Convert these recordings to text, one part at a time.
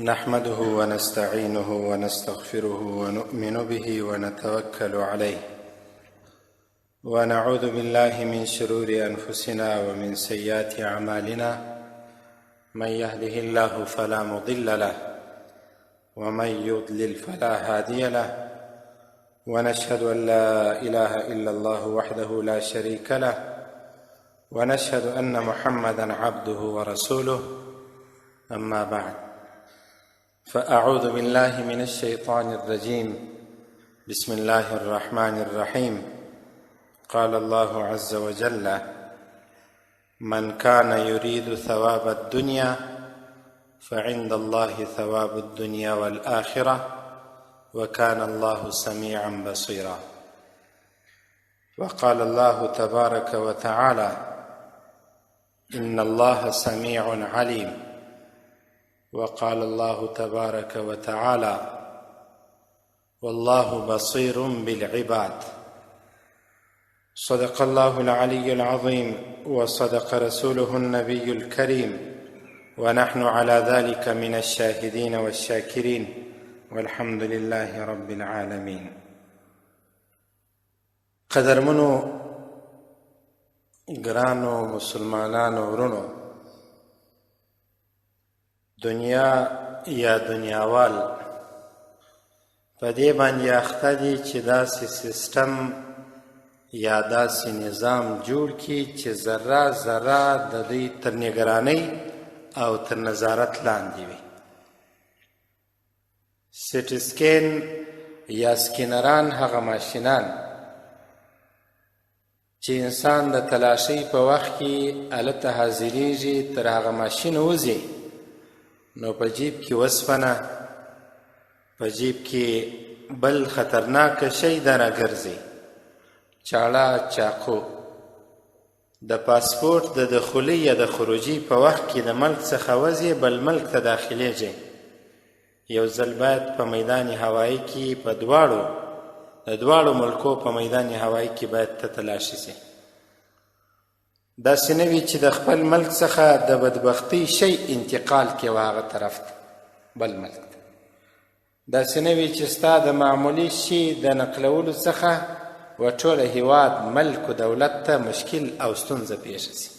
نحمده ونستعينه ونستغفره ونؤمن به ونتوكل عليه ونعوذ بالله من شرور أنفسنا ومن سيئات أعمالنا من يهده الله فلا مضل له ومن يضلل فلا هادي له ونشهد أن لا إله إلا الله وحده لا شريك له ونشهد أن محمدا عبده ورسوله أما بعد فأعوذ بالله من الشيطان الرجيم بسم الله الرحمن الرحيم قال الله عز وجل من كان يريد ثواب الدنيا فعند الله ثواب الدنيا والآخرة وكان الله سميعا بصيرا وقال الله تبارك وتعالى إن الله سميع عليم وقال الله تبارك وتعالى والله بصير بالعباد صدق الله العلي العظيم وصدق رسوله النبي الكريم ونحن على ذلك من الشاهدين والشاكرين والحمد لله رب العالمين. قدرمنو ګرانو مسلمانانو ورونو، دنیا یا دنیاوال په دې باندې اخته دي چې داسې سیستم یا داسې نظام جوړ کړي چې ذره ذره د دوی تر نګرانۍ او تر نظارت لاندې وي. سټي سکین یا سکینران هغه ماشینان چې انسان د تلاشۍ په وخت کې هلته حاضریږي، تر هغه ماشین وځي نو په جیب کې وسپنه، په جیب کې بل خطرناک شی درنه ګرځي، چاړه، چاقو. د پاسپورت د دخولي یا د خروجي په وخت کې د ملک څخه وځي بل ملک ته داخلیږي. یو ځل باید په میدان هوایي کې په دواړو ملکو په میدان هوایي کې باید ته تلاشي سي. داسې نه وي چې د خپل ملک څخه د بدبختۍ شی انتقال کې هغه طرف ته بل ملک ته. داسې نه وي چې ستا د معمولي شي د نقلولو څخه و ټوله هیواد ملک و دولت ته مشکل او ستونزه پیښه سي.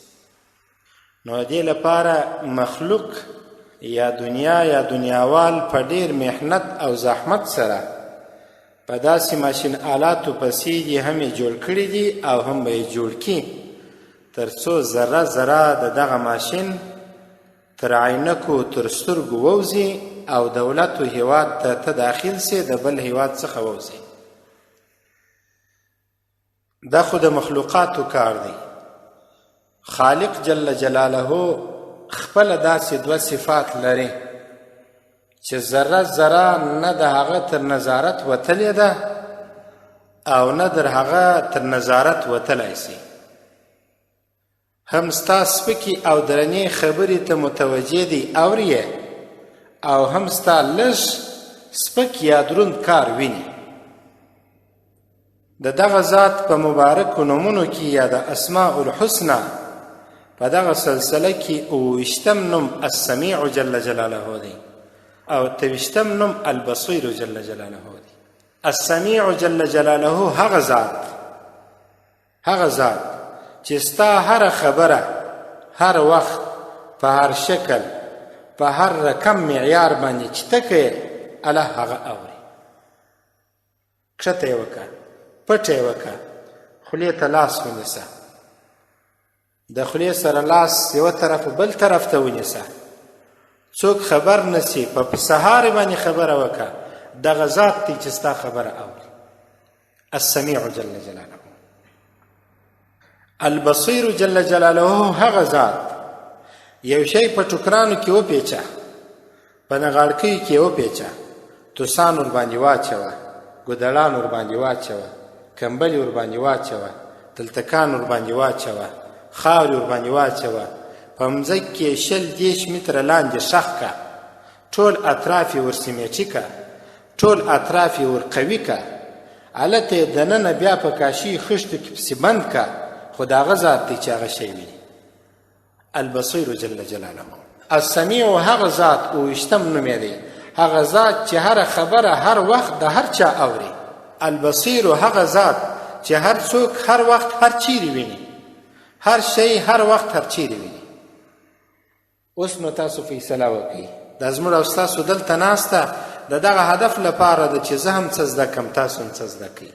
نو دې لپاره مخلوق یا دنیا یا دنیاوال په ډیر محنت او زحمت سره په داسې ماشین آلاتو پسې دي هم یې جوړ کړي دي او هم به یې جوړ کړي تر څو ذره ذره د دغه ماشین تر عینکو تر سترګو ووځي او دولت و هیواد ته داخل سي، د بل هیواد څخه ووځي. دا خو د مخلوقاتو کار دی. خالق جل جلاله خپل داسې دوه صفات لري چې ذره ذره نه د هغه تر نظارت وتلې ده او نه در هغه تر نظارت وتلی سي. هم ستا سپکې او درنې خبرې ته متوجه دي اوري، او هم ستا لږ سپک یا دروند کار ویني. د دغه ذات په مبارکو نومونو کې یا د اسماء الحسنى په دغه سلسله کې 28 نوم السمیع جل جلاله دی او 23 نوم البصیر جل جلاله دی. السمیع جل جلاله هغه ذات چې ستا هر خبره هر وخت په هر شکل په هر رقم معیار باندې چې ته کوې الله هغه اوري. کښته یې وکړه، پټه یې وکړه، خولې ته لاس ونیسه، د خولې سره لاس یوه طرف بل طرف ته ونیسه، څوک خبر نسی، په سهار باندې خبره وکړه، دغه ذات دی چې ستا خبره اوري. السمیع جل جلاله. البصیر جل جلاله هغه ذات یو شی په ټوکرانو کې وپیچه، په نغاړکیو کې وپیچه، توسان ورباندې واچوه، ګودړان ورباندې واچوه، کمبلې ورباندې واچوه، تلتکان ورباندې واچوه، خاورې ورباندې واچوه، په مځکه کې 20 متره لاندې ښخ که، ټول اطراف یې ورسیمټي که، ټول اطراف یې ورقوي که، هلته یې دننه بیا په کاشي خښتو کې پسې بند که، خو د هغه ذات دی چې هغه شی ویني. البصیر جل جلاله. السمیع هغه ذات اوویشتم نوم یې دی، هغه ذات چې هر خبره هر وخت د هر چا اوري. البصیر هغه ذات چې هر څوک هر وخت هر چیرې ویني، هر شی هر وخت هر چیرې ویني. اوس نو تاسو فیصله وکړئ، دا زموږ او ستاسو دلته ناسته د دغه هدف لپاره ده چې زه هم څه زده کړم، تاسو هم څه زده کړئ.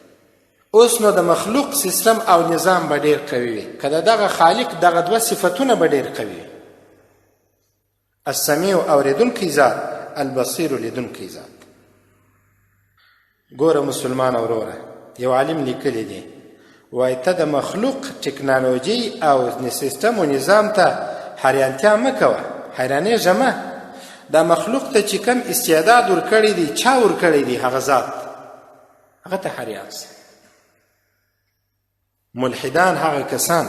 اوس نو د مخلوق سیستم او نظام به ډېر قوي وي که د دغه خالق دغه دوه صفتونه به ډېر قوي وي. السمیع اورېدونکی ذات، البصیر لیدونکی ذات. ګوره مسلمان وروره، یو عالم لیکلی دی، وایي ته د مخلوق ټکنالوژي او سیستم و نظام ته حیرانتیا مه کوه، حیرانېږه مه. دا مخلوق ته چې کم استعداد ورکړی دی، چا ورکړی دی؟ هغه ذات، هغه ته حیران سه. ملحدان هغه کسان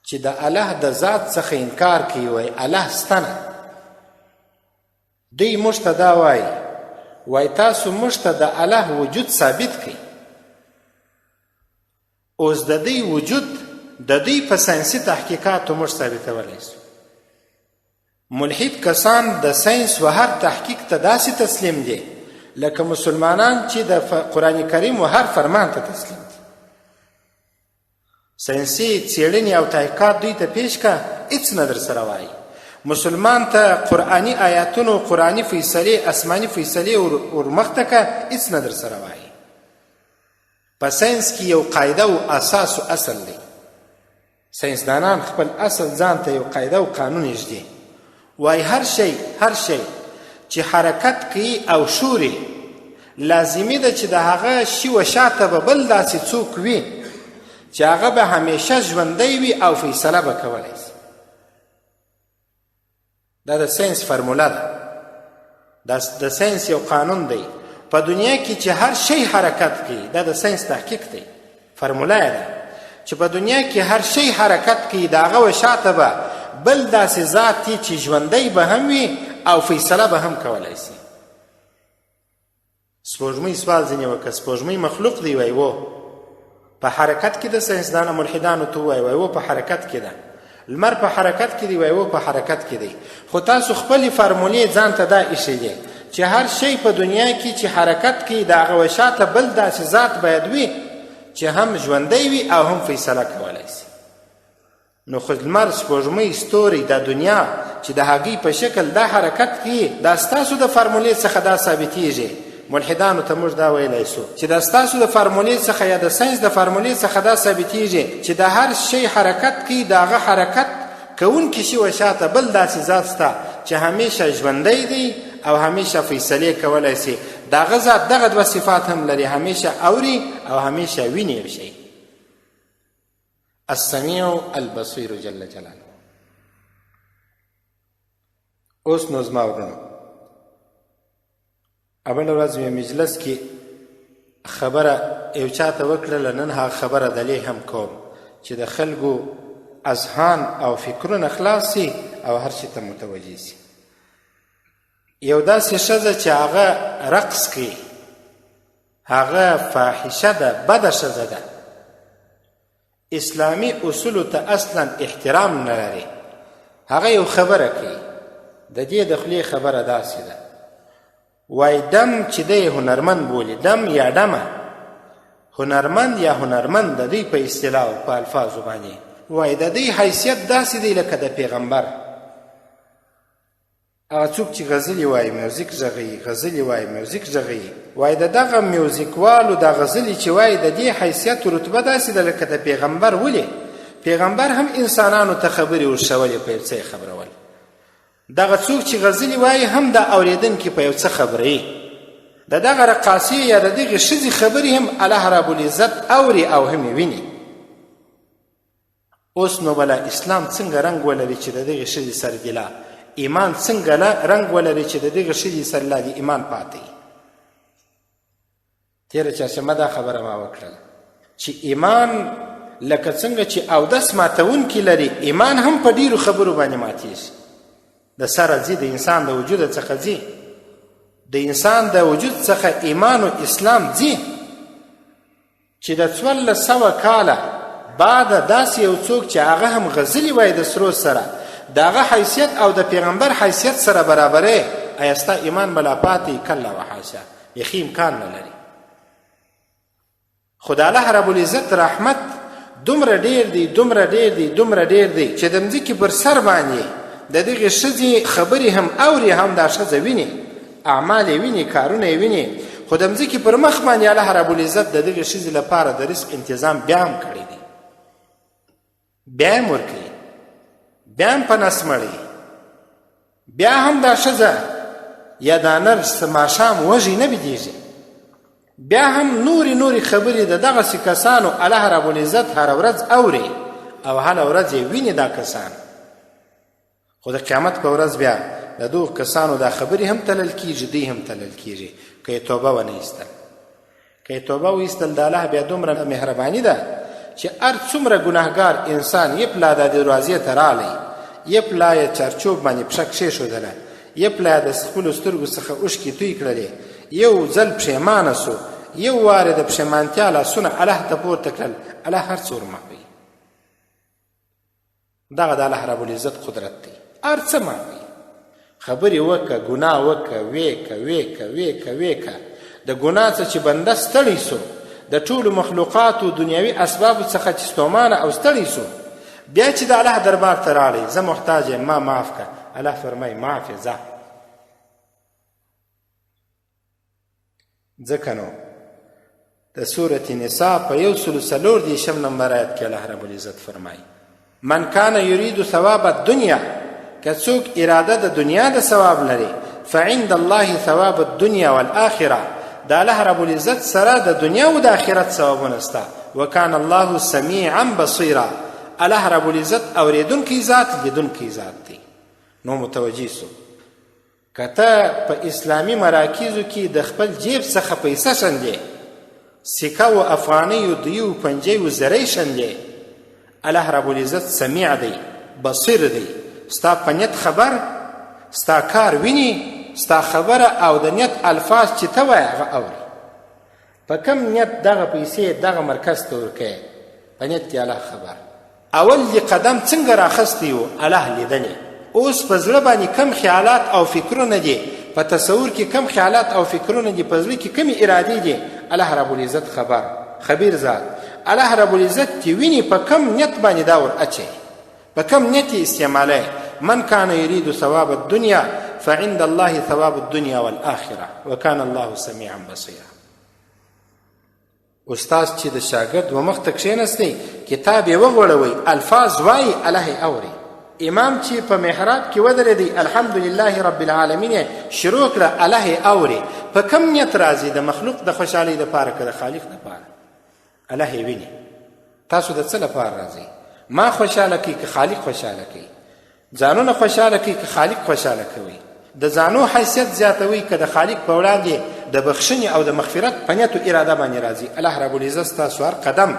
چې د الله د ذات څخه انکار کوي، وایي الله ستنه. دوی موږ ته دا وایي تاسو موږ ته د الله وجود ثابت کړئ. اوس د دوی وجود د دوی په ساینسي تحقیقاتو موږ ثابتولی سو. ملحد کسان د ساینس و هر تحقیق ته داسې تسلیم دي لکه مسلمانان چې د قرآن کریم و هر فرمان ته تسلیم دي. ساینسي څېړنې او تحقیقات دوی ته پیش که، هېڅ نه در سره وایي. مسلمان ته قرآني آیاتونو، قرآني فیصلې، آسماني فیصلې ورمخته که، هېڅ نه در سره وایي. په ساینس کې یو قاعده و اساس و اصل دی. ساینسدانان خپل اصل ځان ته یو قاعده و قانون ږدي، وایي هر شی چې حرکت کوي او شوري، لازمي ده چې د هغه شي و شاته به بل داسې څوک وي چې هغه به همیشه ژوندی وي او فیصله به کولی شي. دا د ساینس فرموله ده، د ساینس یو قانون دی. په دنیا کې چې هر شی حرکت کوي، دا د ساینس تحقیق دی، فرموله یې ده چې په دنیا کې هر شی حرکت کوي، د هغه و شاته به بل داسې ذات چې ژوندی به هم وي او فیصله به هم کولی شي. سپوږمۍ سوال ځینې وکړه، سپوږمۍ مخلوق دی؟ وایي و. په حرکت کې د ساینسدانو ملحدانو ته وایي و په حرکت کې ده. لمر په حرکت کې دی؟ وایي و په حرکت کې دی. خو تاسو خپلې فارمولې ځان ته دا ایښی دی چې هر شی په دنیا کې چې حرکت کوي، د هغه و شاته بل داسې ذات باید وي چې هم ژوندی وي او هم فیصله کولی شي. نو خو لمر، سپوږمۍ، ستوري، دا دنیا چې د هغې په شکل دا حرکت کوي، دا ستاسو د فارمولې څخه دا ثابتېږي. ملحدانو ته موږ دا ویلی سو چې دا ستاسو د فارمولې څخه یا د ساینس د فارمولې څخه دا ثابتېږي چې د هر شی حرکت کوي، د هغه حرکت کوونکي شي و شاته بل داسې ذات سته چې همیشه ژوندی دی او همیشه فیصلې کولی شي. د هغه ذات دغه دوه صفات هم لري، همیشه اوري او همیشه ویني یو شی. السمیع البصیر جل جلاله. اوس نو زما ورونو، بله ورځ یو مجلس کې خبره یو چا ته وکړله، نن هغه خبره دلې هم کوم چې د خلکو اذهان او فکرونه خلاص شي او هر شي ته متوجه شي. یو داسې ښځه چې هغه رقص کوي، هغه فاحشه ده، بده ښځه ده، اسلامي اصولو ته اصلا احترام نه لري. هغه یو خبره کوي، د دې د خولې خبره داسې ده، وایي دم چې دی هنرمند بولي، دم یا ډمه، هنرمند یا هنرمند د دوی په اصطلاح او په الفاظو باندې، وایي د دوی حیثیت داسې دی لکه د پیغمبر. هغه څوک چې غزلې وایي، میوزیک غږوي، غزلې وایي، میوزیک غږوي، وایي د دغه میوزیکوالو د غزلې چې وایي د دې حیثیت و رتبه داسې ده لکه د پیغمبر. ولې؟ پیغمبر هم انسانانو ته خبرې ورشولې، په یو څه یې خبرول. دغه څوک چې غزلې وایي هم د اورېدونکي په یو څه خبرې. د دغه رقاصې یا د دغې ښځې خبرې هم الله رب العزت اوري او هم یې ویني. اوس نو بله اسلام څنګه رنګ ولري چې د دغې ښځې سره ګیله، ایمان څنګه رنګ ولري چې د دغې ښځې سره لا د ایمان پاتې. تېره چهارشنبه دا خبره ما وکړله چې ایمان لکه څنګه چې اودس ماتونکي لري، ایمان هم په ډېرو خبرو باندې ماتېږي. د سره ځي، د انسان د وجود څخه ځي، د انسان د وجود څخه ایمان و اسلام ځي چې د 1400 کاله بعد داسې یو څوک چې هغه هم غزلی وای د سرو سره د هغه حیثیت او د پیغمبر حیثیت سره برابرې ایا ستا ایمان به لا پاتې کله وحاشا یخي امکان نه لري خو د الله رب العزت رحمت دومره ډیر دی دومره ډیر دی دومره ډیر دی چې د مځکې پر سر باندې د دغې ښځې خبرې هم اوري هم دا ښځه ویني اعمال یې ویني کارونه یې ویني خو د مځکې پر مخ باندې الله رب العزت د دغې ښځې لپاره د رزق انتظام بیا هم کړی دی بیا هم ورکوي بیا هم په نس مړی بیا هم دا ښځه یا دا نر ماښام وږی نه بېدېږي بیا هم نورې خبرې د دغسې کسانو الله رب العزت هره ورځ اوري او هله ورځ یې ویني دا کسان خو د قیامت په ورځ بیا د دغو کسانو دا خبرې هم تلل کېږي دوی هم تلل کېږي که یې توبه ونه ایستل که یې توبه وایستل د الله بیا دومره مهرباني ده چې هر څومره ګناهګار انسان یې پلا د دروازې ته رالی یې پلا یې چارچوب باندې پښه کښېښودله یې پلا یې د خپلو سترګو څخه اوښکې توی کړلې یو ځل پښیمانه سو یو وارې د پښیمانتیا لاسونه الله ته پورته کړل الله هر څه ورمعوي دغه د الله رب العزت قدرت دی هر څه معوي خبرې وکړه ګناه وکړه ویکه د ګناه څه چې بنده ستړی سو د ټولو مخلوقاتو دنیوي اسبابو څخه چې ستومانه او ستړی سو بیا چې د الله دربار ته راړی زه محتاج یم ما معاف کړه الله فرمایي معاف یې ځه ځکه نو د سورة نساء په 144 نمبر آیت کې الله رب العزت فرمایي من کان یرید ثواب الدنیا که څوک اراده د دنیا د ثواب لري فعند الله ثواب الدنیا والآخره د الله رب العزت سره د دنیا او د آخرت ثوابونه سته وکان الله سمیعا بصیرا الله رب العزت اوریدونکی ذات لیدونکی ذات دی نو متوجه سو کته په اسلامی مراکزو کې د خپل جیب څخه پیسې شندې سکه او افغاني او دیو پنجې او زری شندې الله رب العزت سمیع دی بصیر دی ستا په نیت خبر ستا کار ویني ستا خبره او د نیت الفاظ چې ته وایې هغه اوري په کم نیت دغه پیسې دغه مرکز ته ورکوې په نیت کې الله خبر اول دې قدم څنګه راخستی و الله لیدلی اوس په زړه باندې کم خیالات او فکرونه دي په تصور کې کم خیالات او فکرونه دي په زړه کې کمی ارادې دي الله رب العزت خبیر ذات الله رب العزت چې ویني په کم نیت باندې دا ور اچي په کم نیت استعماله من کان یرید ثواب الدنیا فعند الله ثواب الدنیا والآخره وکان الله سمیعا بصیرا استاد چې د شاګرد و مخ ته کښېنستی کتاب یې وغوړوئ الفاظ وایي الله یې اوري امام چې په محراب کې ودرېدی الحمدلله رب العالمین شروع کړه الله یې اوري په کم نیت راځي د مخلوق د خوشحالۍ دپاره که د خالق دپاره الله یې ویني تاسو د څه لپاره راځئ ما خوشحاله کوي که خالق خوشحاله کوي ځانونه خوشحاله کوي که خالق خوشحاله کوي د ځانو حیثیت زیاتوي که د خالق په وړاندې د بخښنې او د مغفرت په نیت و اراده باندې راځي الله رب العزت ستاسو هر قدم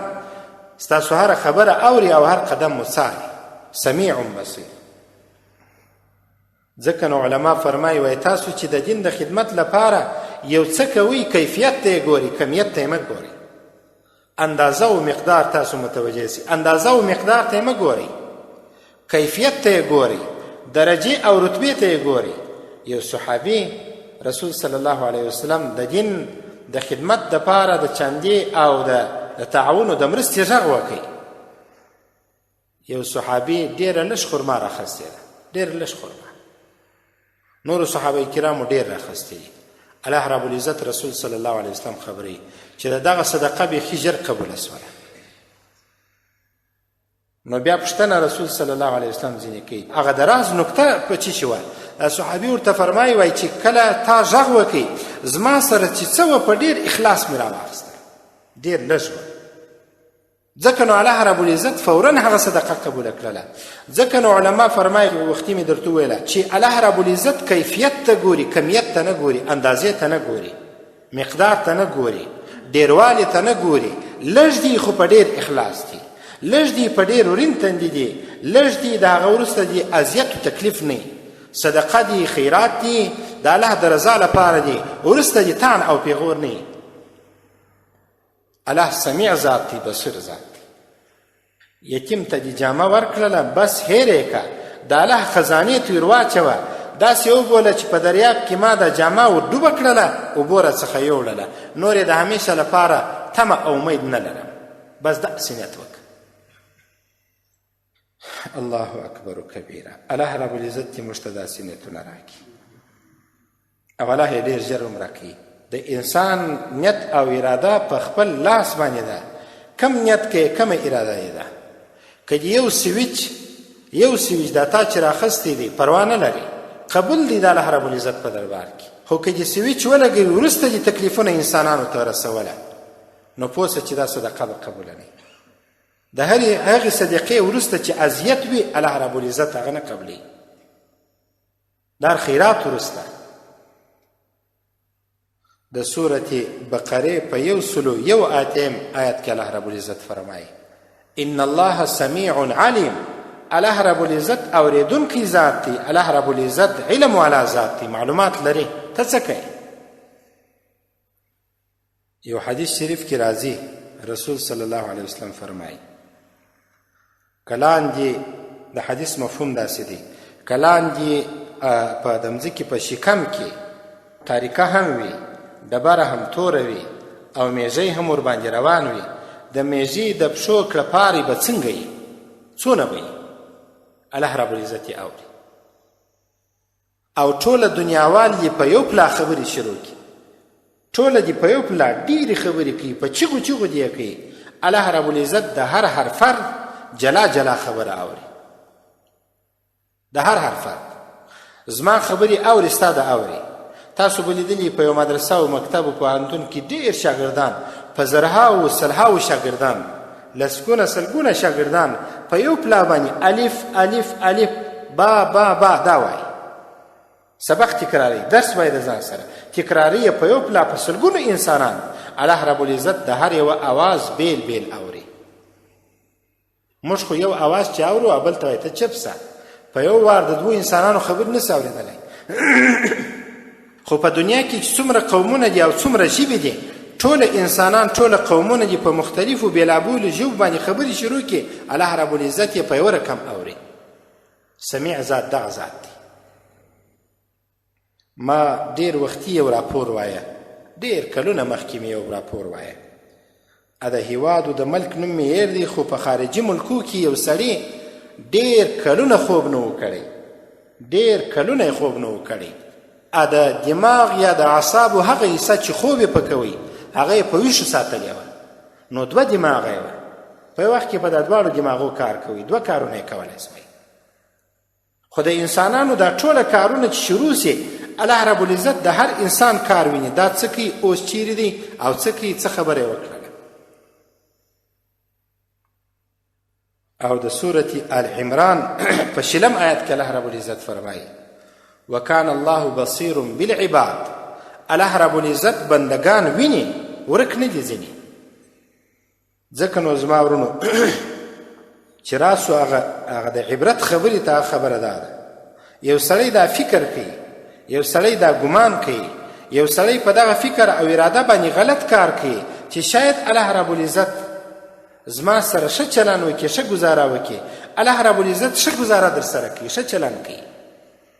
ستاسو هره خبره اوري او هر قدم مو څاري سمیع بصیر ځکه نو علما فرمایي وایي تاسو چې د دین د خدمت لپاره یو څه کوئ کیفیت ته یې ګورئ کمیت ته یې مه ګورئ اندازه و مقدار تاسو متوجه سي اندازه و مقدار ته یې مه ګورئ کیفیت ته یې ګورئ درجې او رتبې ته یې ګورئ یو صحابي رسول صلی الله علیه وسلم د دین د خدمت دپاره د چندې او د تعاون او د مرستې غږ وکړي یو صحابي ډېره لږ خرما راخستې ده ډېره لږ خرما نورو صحابه کرامو ډېر راخستې دي الله رب العزت رسول صلی الله علیه وسلم خبري چې دغه صدقه بیخي ژر قبوله سوله نو بیا پوښتنه رسول صلی الله علیه وسلم ځینې کوي هغه د راز نکته په څه شي وه صحابي ورته فرمایي وایي چې کله تا غږ وکړي زما سره چې څه وه په ډېر اخلاص مې راواخیسته ډېر لږ وه ځکه نو الله رب العزت فورا هغه صدقه قبوله کړله ځکه نو علما فرمایي وختي مې درته وویله چې الله رب العزت کیفیت ته ګوري کمیت ته نه ګوري اندازې ته نه ګوري مقدار ته نه ګوري ډېروالي ته نه ګوري لږ دي خو په ډېر اخلاص دي لږ دي په ډېر ورین تندي دي لږ دي د هغه وروسته دي اذیت و تکلیف نه صدقه دي خیرات دي د الله د رضا لپاره دي وروسته دي تان او پیغور نه الله سمیع ذات دی بصیر ذات دی یتیم ته دې جامه ورکړله بس هیرې که د الله خزانې ته ور واچوه داسې وبوله چې په دریاب کې ما دا جامه ور ډوبه کړله اوبو راڅخه یوړله نور یې د همیشه لپاره تمه او امید نه لرم بس داسې نیت وکړه. الله اکبر کبیره. الله رب العزت دې موږ ته داسې نیتونه راکړي او الله یې ډېر ژر عمره کوي. د انسان نیت او اراده په خپل لاس باندې ده. کم نیت کوي کمه اراده یې ده. که یو سویچ دا تا چې راخستی دی پروا نه لري قبول دی د الله رب العزت په دربار کې، خو که دې سویچ ولګوي وروسته دې تکلیفونه انسانانو ته رسوله نو پوه سه چې دا صدقه به قبوله نه وي. د هغې صدقې وروسته چې اذیت وي الله رب العزت هغه نه قبلوي. دا خیرات وروسته د سورة بقره په 101 آیت کې الله رب العزت فرمایي ان الله سمیع علیم. الله رب العزت اوریدونکی ذات دی. الله رب العزت علم والا ذات دی، معلومات لري. ته څه کوې؟ یو حدیث شریف کې راځي رسول صلی الله علیه وسلم فرمایي کلاندې د حدیث مفهوم داسې دی کلاندې په د مځکې په شکم کې تاریکه هم وي ډبره هم توره وي او میږی هم ورباندې روان وي د میږي د پښو کړپارې به څنګه وي څونه به وي الله رب العزت یې اوري او ټوله دنیاوال یې په یو پلا خبرې شروع کړي ټوله دې په یو پلا ډېرې خبرې کوي په چیغو چیغو دې کوي الله رب العزت د هر فرد جلا جلا خبره اوري د هر فرد زما خبرې اوري ستا د اوري تاسو به لیدلي په یو مدرسه او مکتب او پوهنتون کې ډېر شاګردان په زرهاو سلهاو شاګردان لسګونه سلګونه شاګردان په یو پلا باندې الف الف الف با با با دا وایي سبق تکراری درس وایي د ځان سره تکراری په یو پلا په سلګونو انسانان الله رب العزت د هر یو اواز بیل بیل اوري. موږ خو یو اواز چې اورو او بل ته وایي ته چپ سه په یو وار د دوو انسانانو خبر نسي اورېدلی خو په دنیا کې چې څومره قومونه دي او څومره ژبې دي ټول انسانان ټول قومونه دي په مختلفو بېلابېلو ژبو باندې خبرې شروع کړي الله رب العزت یې په یو رقم اوري. سمیع ذات دغه ذات دی. ما ډېر وختي یو راپور وایه ډېر کلونه مخکې مې یو راپور وایه د هیواد د ملک نوم مې هېر دی خو په خارجي ملکو کې یو سړي ډېر کلونه خوب نه و کړی ډېر کلونه یې خوب نه و کړی د دماغ یا د اعصابو هغه حصه چې خوب یې پکوي هغه یې په ویښو ساتلې وه نو دوه دماغه یې وه په یو وخت کې په دا دواړو دماغو کار کوي دوه کارونه یې کولی سوی خو د انسانانو دا ټوله کارونه چې شروع سي الله رب العزت د هر انسان کار ویني دا څه کوي اوس چیرې دی او څه کوي څه خبره یې وکړله. او د سورة آل عمران په 20 آیت کې الله رب العزت فرمایي وکان الله بصیر بالعباد. الله رب العزت بندگان ویني ورک نه دي ځینې. ځکه نو زما ورونو چې راسو هغه د عبرت خبرې ته خبره ده یو سړی دا فکر کوي یو سړی دا ګمان کوي یو سړی په دغه فکر او اراده باندې غلط کار کوي چې شاید الله رب العزت زما سره ښه چلند وکړي ښه ګزاره وکړي الله رب العزت ښه ګزاره در سره کوي ښه چلند کوي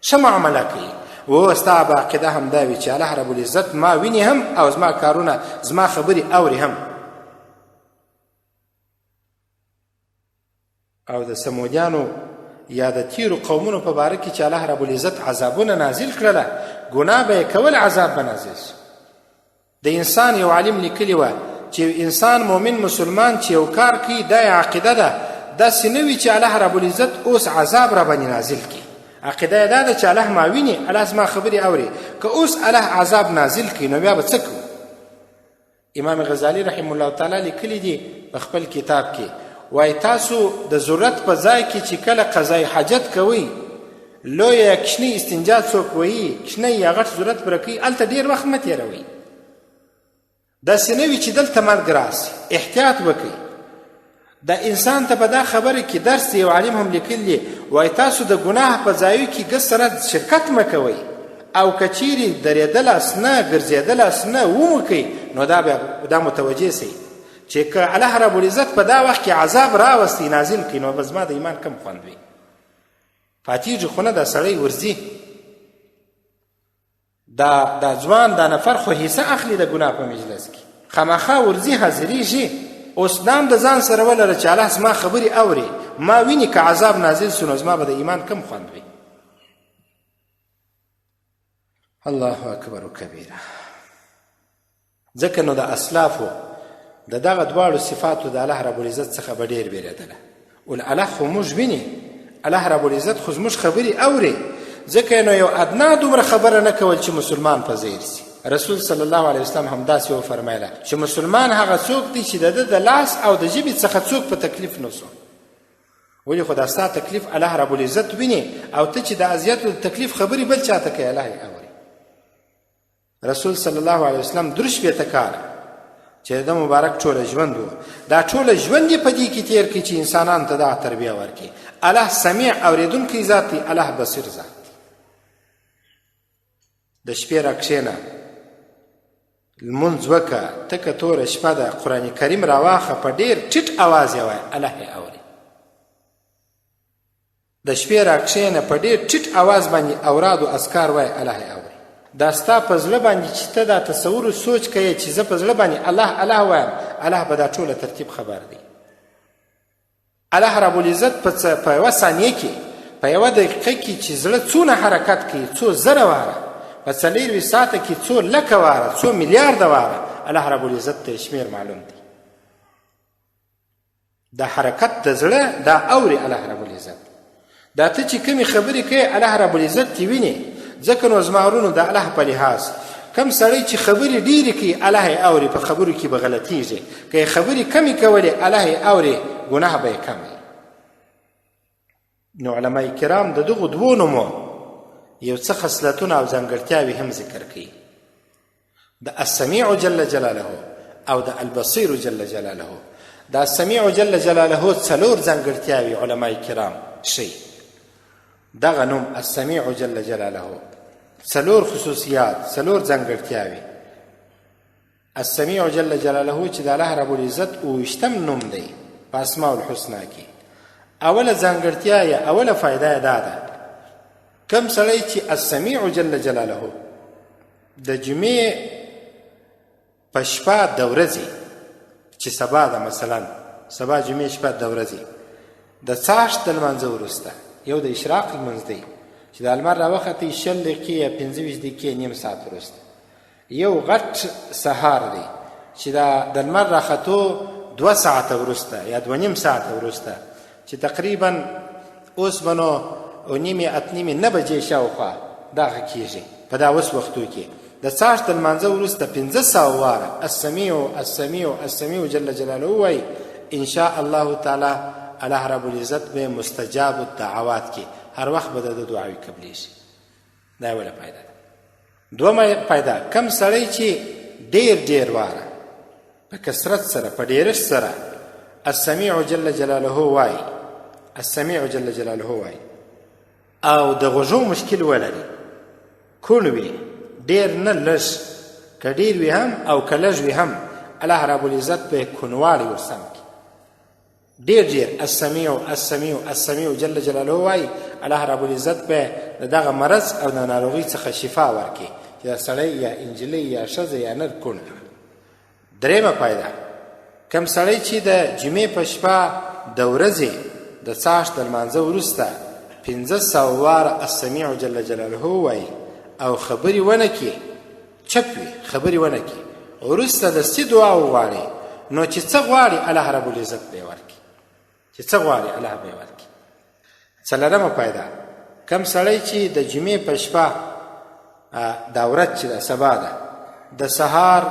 ښه معامله کوي و ستا به عقیده هم دا وي چې الله رب العزت ما ویني هم او زما کارونه زما خبرې اوري هم. او د سمودیانو یا د تیرو قومونو په باره کې چې الله رب العزت عذابونه نازل کړله ګناه به یې کول عذاب به نازل شو. د انسان یو عالم لیکلي وه چې انسان مؤمن مسلمان چې یو کار کوي دا عقیده ده داسې نه وي چې الله رب العزت اوس عذاب را باندې نازل کړي عقیده یې دا ده چې الله ما ویني الله زما خبرې اوري که اوس الله عذاب نازل کړي نو بیا به څه کوو. امام غزالی رحمه الله تعالی لیکلی دي په خپل کتاب کې وایي تاسو د ضرورت په ځای کې چې کله قضای حاجت کوئ لویه یا کشنۍ استنجا څوک وایي کشنۍ یا غټ ضرورت پوره کوي هلته ډېر وخت مه تېروئ. داسې نه وي چې دلته مرګ راسي احتیاط وکړئ. د انسان ته په دا خبره کې درس یو عالم هم لیکلی وایي تاسو د ګناه په ځایو کې ګس سره شرکت مه کوئ او که چیرې درېدل اسنه ګرځېدل اسنه ومو کوئ نو دا متوجه سئ چې که الله رب العزت په دا وخت کې عذاب راوستی نازل کړي نو به زما د ایمان کم خوند وي. پاتېږي خو نه دا سړی ورځي دا ځوان دا نفر خو حصه اخلي د ګناه په مجلس کې خامخا ورځي حاضرېږي. اوس دام د ځان سره ولره چې الله زما خبرې اوري ما ویني که عذاب نازل سو نو زما به د ایمان کم خوند وي. الله اکبر کبیره. ځکه نو د اسلافو د دغه دواړو صفاتو د الله رب العزت څخه به ډېر بیرېدله. ول الله خو موږ ویني، الله رب العزت خو زموږ خبرې اوري. ځکه نو یو ادنا دومره خبره نه کول چې مسلمان په ځیر سي. رسول صلی الله علیه وسلم همداسې وفرمایله چې مسلمان هغه څوک دی چې د ده د لاس او د ژبې څخه څوک په تکلیف نه سو. ولې خو دا ستا تکلیف الله رب العزت ویني او ته چې د اذیت او د تکلیف خبرې بل چاته کوي الله یې اوري. رسول صلی الله علیه وسلم درې شپېته کاله چې د مبارک ټوله ژوند و دا ټوله ژوند یې په دې کې تېر کړي چې انسانانو ته دغه تربیه ورکړي. الله سمیع اورېدونکی ذات دی، الله بصیر ذات دی. د شپې راکښېنه لمونځ وکړه، تکه توره شپه ده، قرآن کریم راواخه، په ډېر ټیټ اواز یې وایه الله یې اوري. د شپې راکښېنه په ډېر ټیټ اواز باندې اوراد و اذکار وایه الله یې اوري. دا ستا په زړه باندې چې ته دا تصور و سوچ کوې چې زه په زړه باندې الله الله وایم، الله به دا ټوله ترتیب خبر دی. الله رب العزت په یوه ثانیه کې په یوه دقیقه کې چې زړه څونه حرکت کوي، څو زره واره، په 24 ساعته کې څو لکه واره، څو میلیارده واره، الله رب العزت ته شمیر معلوم دی. دا حرکت د زړه دا اوري الله رب العزت. دا ته چې کومې خبرې کوي الله رب العزت تی ویني. ځکه نو زما ورونو د الله په لحاظ کم سړی چې خبرې ډېرې کوي الله یې اوري، په خبرو کې به غلطېږي. که یې خبرې کمې کولې الله یې اوري، ګناه به یې کم وي. نو علما کرام د دغو دوو نومو یو څه خصلتونه او ځانګړتیاوې هم ذکر کوي، د السمیع جل جلاله او د البصیر جل جلاله. د السمیع جل جلاله څلور ځانګړتیاوې علما کرام ښیي. دغه نوم السمیع جل جلاله څلور خصوصیات، څلور ځانګړتیاوې. السمیع جل جلاله چې د الله رب العزت 28م نوم دی په اسماء الحسنا کې. اوله ځانګړتیا یا اوله فایده یې دا ده کم سړی چې السمیع جل جلاله د جمعې په شپه د ورځې چې سبا ده، مثلا سبا جمعې شپه د ورځې د څاښت د لمانځه وروسته یو د اشراق لمونځ دی چې د لمر راوختی 20 دقیقې یا 25 دقیقې نیم ساعت وروسته. یو غټ سهار دی چې د لمر راختو 2 ساعته وروسته یا 2.5 ساعته وروسته چې تقریبا اوس بنو 9:30 بجې شاوخوا دغه کېږي په دا اوس وختو کې. د څاښت د لمانځه وروسته 500 واره السمیع السمیع السمیع جل جلاله وایي، ان شاء الله تعالی الله رب العزت به مستجاب الدعوات کې هر وخت به د دعاوې قبلې شي. دا اوله فایده ده. دومره فایده کم سړی چې ډېر واره په کثرت سره په ډېرښت سره السمیع جل جلاله وایي، السمیع جل جلاله وایي او د غوږو مشکل ولري، کون وي ډېر نه لږ، که ډېر وي هم او که لږ وي هم الله رب العزت به کونوالی ورسم کړي. ډېر السمیع السمیع السمیع جل جلاله وایي، الله رب العزت به د دغه مرض او د ناروغۍ څخه شفا ورکړي چې د سړی یا انجلۍ یا ښځه یا نر کون. درېیمه فایده کم سړی چې د جمعې په شپه د ورځې د څاښت د لمانځه وروسته 500 واره السمیع جل جلاله وایي او خبرې ونه کړي، چپ وي خبرې ونه کړي، وروسته دستي دعا وغواړي، نو چې څه غواړي الله رب العزت به یې ورکړي، چې څه غواړي الله به یې ورکړي. څلورمه فایده کم سړی چې د جمعې په شپه دا ورځ چې د سبا ده د سهار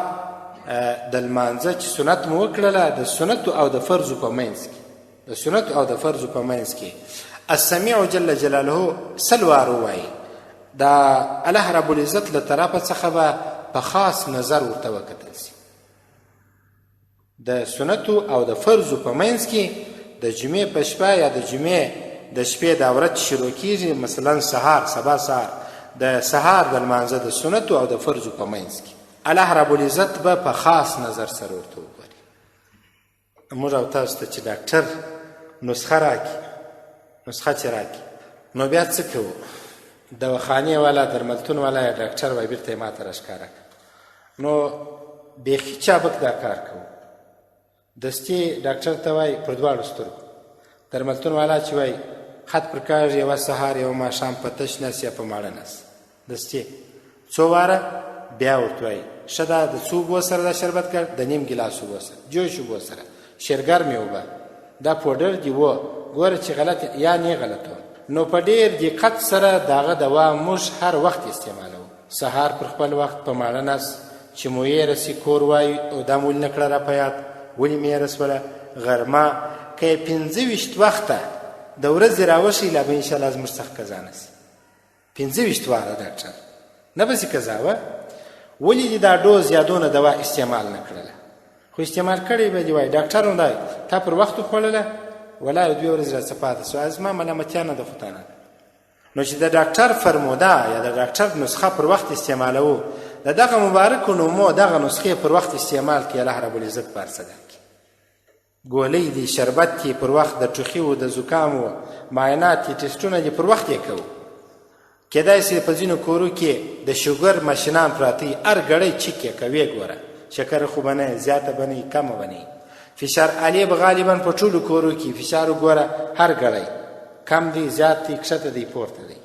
د لمانځه چې سنت مو وکړله د سنتو او د فرضو په منځ کې، د سنتو او د فرضو په منځ کې السمیع جل جلاله 100 واره ووایي، دا الله رب العزت له طرفه څخه به په خاص نظر ورته وکتل شي. د سنتو او د فرضو په منځ کې د جمعې په شپه یا د جمعې د شپې دا ورځ شروع کېږي، مثلا سهار سبا سهار د سهار د لمانځه د سنتو او د فرضو په منځ کې الله رب العزت به په خاص نظر سره ورته وګوري. موږ او تاسو ته چې ډاکټر نسخه راکړي، نسخه چې راکړي، نو بیا څه کوو؟ دواخانې والا، درملتون والا یا ډاکټر وایي بېرته یې ما ته راښکاره کړه. نو بیخي چابک دا کار کوو. دستي ډاکټر ته وایي پر دواړو سترګو، درملتون والا چې وایي خط پر کاږي، یوه سهار یوه ماښام په تش نس یا په ماړه نس. دستي څو واره بیا ورته وایي ښه دا د څو اوبو سره دا شربت کړ؟ د نیم ګیلاس اوبو سره، جوش اوبو سره، شیرګرمې اوبه، دا پوډر دي و ګوره چې غلط یا نه غلط و. نو په ډېر دقت سره دغه دوا موږ هر وخت استعمالوو. سهار پر خپل وخت په ماړه نس چې مو یې رسي کور وایي او دا مو ولې نه کړه را په یاد، ولې مې یې رسوله؟ غرمه که یې 25 وخته د ورځې راوښي لا به انشاءالله زموږ څخه قضا نه سي. 25 واره ډاکټر نه به سي قضا وه. ولې دې دا ډوز یا دونه دوا استعمال نه کړله؟ خو استعمال کړی به دې وایي ډاکټر همدا تا پر وخت وخوړله، ولا 2 ورځې راڅه پاته سوه، زما ملامتیا نه ده خو تا نه. نو چې د ډاکټر فرموده یا د ډاکټر نسخه پر وخت استعمالوو، د دغه مبارکو نومو دغه نسخې پر وخت استعمال کړي، الله رب العزت په هر څه درکړي. ګولۍ دي، شربت دي پر وخت، د ټوخي و د زکام و معاینات دي، ټسټونه دي پر وخت یې کوو. کیدای شي په ځینو کورو کې د شوګر ماشینان پراته وي، هر ګړی چیک یې کوي، ګوره شکر خو به نه زیاته به نه کمه به نه. فشار عالي به غالبا په ټولو کورو کې فشار وګوره هر ګړی کم دی، زیات دی، کښته دی، پورته دی.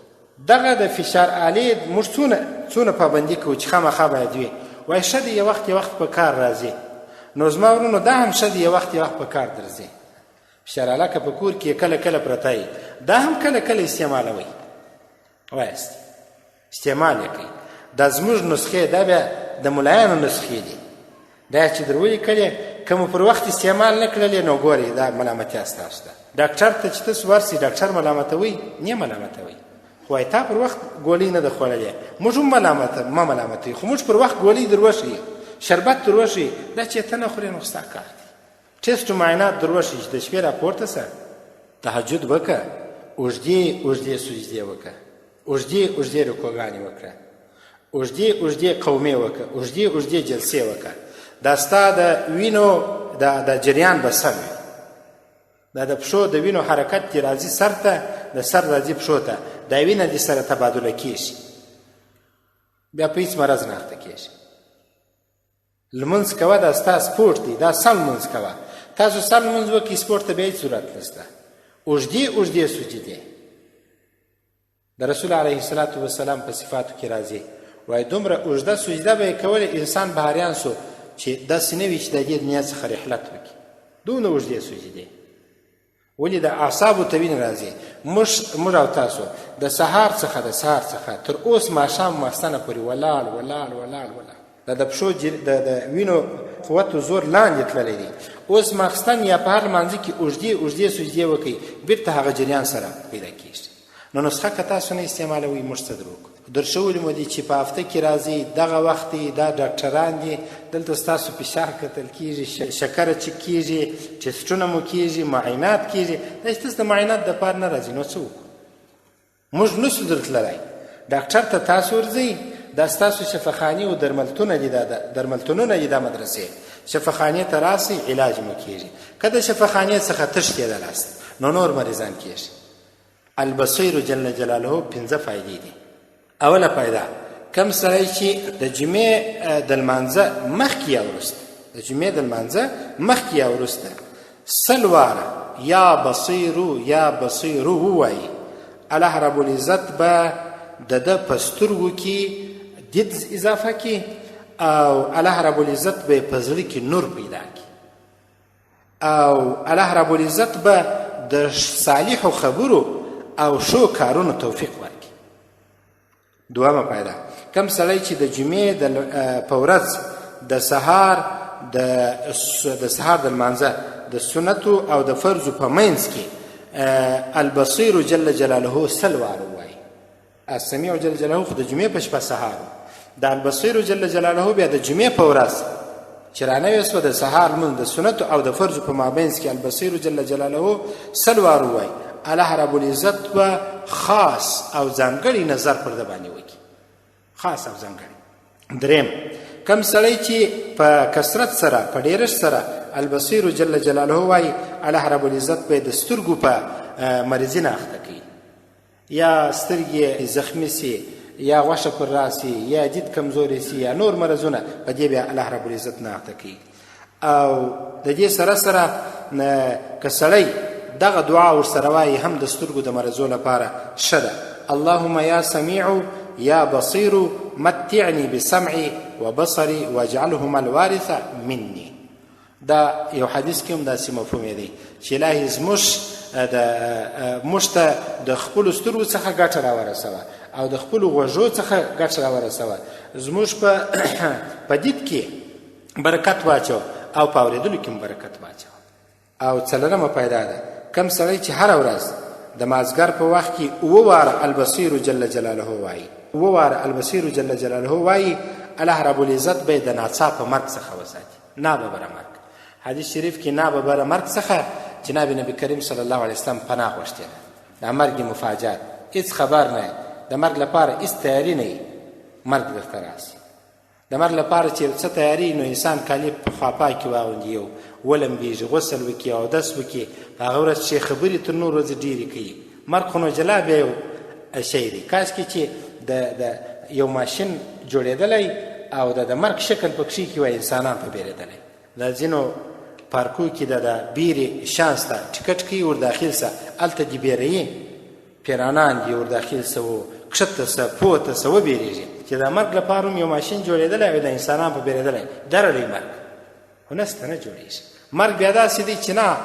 دغه د فشار عالي موږ څونه پابندي کوو چې خامخا باید وي. وایي ښه دی یو وخت په کار راځي. نو زما ورونو دا هم ښه دی یو وخت په کار درځي. فشار عالی که په کور کې کله کله پرته وي، دا هم کله کله استعمالوئ، وایست استعمال یې کوئ. دا زموږ نسخې، دا بیا د ملایانو نسخې دي. دا چې در ولیکلې که مو پر وخت استعمال نه کړلې نو ګورئ دا ملامتیا ستاسو ده. ډاکټر ته چې تاسو ورسئ ډاکټر ملامتوئ؟ نه ملامتوئ. خو وایي تا پر وخت ګولۍ نه ده خوړلې، موږ هم مه ملامتوئ، خو موږ پر وخت ګولۍ در وښیي، شربت در وښیي، دا چې ته نه خورې نو ستا کار دی. ټسټ و معاینات در وښیي چې د شپې راپورته سه، تهجد وکړه، اوږدې سجدې وکړه، اوږدې رکوګانې وکړه، اوږدې قومې وکړه، اوږدې جلسې وکړه. دا ستا د وینو د جریان به سم وي. دا د پښو د وینو حرکت دې راځي سر ته، د سر راځي پښو ته، دا وینه دې سره تبادله کېږي، بیا په هېڅ مرض نه اخته کېږي. لمونځ کوه، دا ستا سپورټ دی، دا سم لمونځ کوه. تاسو سم لمونځ وکړئ، سپورټ ته بیا هېڅ صورت نشته. اوږدې سجدې د رسول علیه الصلاة والسلام په صفاتو کې راځي. وایي دومره اوږده سجده به یې کوله انسان بهاریان سو چې داسې نه وي چې د دې دنیا څخه رحلت وکړي. دونه اوږدې سجدې. ولې د اعصابو ته وینه راځي. موږ او تاسو د سهار څخه تر اوس ماښام ماخستنه پورې ولاړ دا د پښو د وینو قوت و زور لاندې تللی دی. اوس ماخستن یا په هر لمانځه کې اوږدې سجدې وکړئ، بېرته هغه جریان سره پیدا کېږي. نو نسخه که تاسو نه استعمالوئ موږ څه در وکړو؟ درښولي مو دي چې په هفته کې راځي، دغه وخت دی، دا ډاکټران دي، دلته ستاسو فشار کتل کېږي، شکر چک کېږي، ټسټونه مو کېږي، معاینات کېږي. دا چې تاسو د معاینات دپاره نه راځي نو څه وکړو؟ موږ نسو درتللی. ډاکټر ته تاسو ورځئ، دا ستاسو شفاخانې او درملتونونه دي دا مدرسې. شفاخانې ته راسئ، علاج مو کېږي. که د شفاخانې څخه تښتېدلاست نو نور مریضان کېږي. البصیر جل جلاله 5 فایدې دي. اوله فایده، کم سړی چې د جمعې د لمانځه مخکې یا وروسته 100 واره یا بصیرو ووایي، الله رب العزت به د ده په سترګو کې دید اضافه کړي او الله رب العزت به په زړه کې نور پیدا کړي او الله رب العزت به د صالحو خبرو او شو کارونو توفیق ورکړي. دوامه فایده، کم سړی چې د جمعې په ورځ د سهار د لمانځه د سنتو او د فرضو په منځ کې البصیر جل جلاله 100 واره ووایي. السمیع جل جلاله خو د جمعې په شپه سهار، د البصیر جل جلاله بیا د جمعې په ورځ چې رانوې سوه د سهار لمونځ د سنتو او د فرضو په مابینځ کې البصیر جل جلاله 100 واره ووایي. الله رب العزت به خاص او ځانګړی نظر پر ده باندې وکړي، خاص او ځانګړی. دریم، کم سړی چې په کثرت سره په ډېرښت سره البصیر جل جلاله وایي الله رب العزت به د سترګو په مریضي نه اخته کوي، یا سترګې زخمي سي، یا غوښه پر راسي، یا دید کمزوري سي، یا نور مرضونه، په دې بیا الله رب العزت نه اخته کوي. او د دې سره سره که سړی دغه دعا ورسره وایي هم د سترګو د مرضو لپاره ښه ده. اللهم یا سمیع یا بصیر متعنی بسمعی و بصری واجعلهما الوارث مني. دا یو حدیث کې هم داسې مفهوم دی چې الهي موږ ته د خپلو سترګو څخه ګټه راورسوه او د خپلو غوږو څخه ګټه راورسوه، زموږ په دید کې برکت واچو او په اورېدلو کې هم برکت واچو. او څلورمه پیدا ده کم سړی چې هره ورځ د مازګر په وخت کې اووه واره البصیر جل جلاله وایي، اووه واره البصیر جل جلاله وایي، الله رب العزت به د ناڅاپه مرګ څخه وساتي، ناببره مرګ. حدیث شریف کې ناببره مرګ څخه جناب نبی کریم صلی الله علیه وسلم پناه غوښتې ده. د مرګ مفاجات هېڅ خبر نه، د مرګ لپاره هېڅ تیاري نه وي، مرګ درته راسي. د مرګ لپاره چې څه تیاري نو انسان کالي په خواپاکې واغوندي، یو ولمبېږي، غسل وکړي، اودس وکړي، په هغه ورځ چې خبرې تر نور ورځې ډېرې کوي. مرګ خو نو جلا بیا یو شی دی، کاشکې چې د یو ماشین جوړېدلی او د مرګ شکل په کښې کې وای انسانان په بیرېدلی. د ځینو پارکو کې د بیرې شانس ته ټکټ کوي ورداخل سه، هلته دې بیروي پیرانان دې ورداخل سه و کښته سه پورته سه وبېرېږي چې د مرګ لپاره هم یو ماشین جوړېدلی او د انسانان په بیرېدلی. درلی مرګ خو نسته، نه جوړېږي. مرګ بیا داسې دی چې نه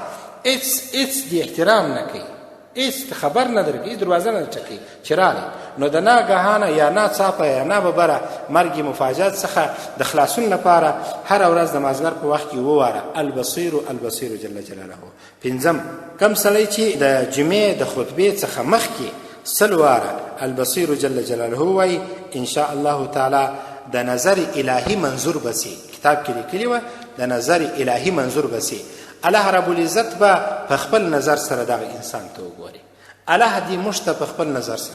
هېڅ دې احترام نه کوي، هېڅ خبر نه درکوي، هېڅ دروازه نه درټکوي چې راغی. نو د ناګهانه یا ناڅاپه یا ناببره مرګ مفاجات څخه د خلاصون لپاره هره ورځ د مازدیګر په وخت کې وواره البصیر البصیر جل جلاله. پنځم کم سړی چې د جمعې د خطبې څخه مخکې سل واره البصیر جل جلاله وایي، ان شاء الله تعالی د نظر الهي منظور بسي. کتاب کې لیکلي وه د نظر الهي منظور بسي. الله رب العزت به په خپل نظر سره دغه انسان ته وګوري. الله دې موږ ته په خپل نظر سره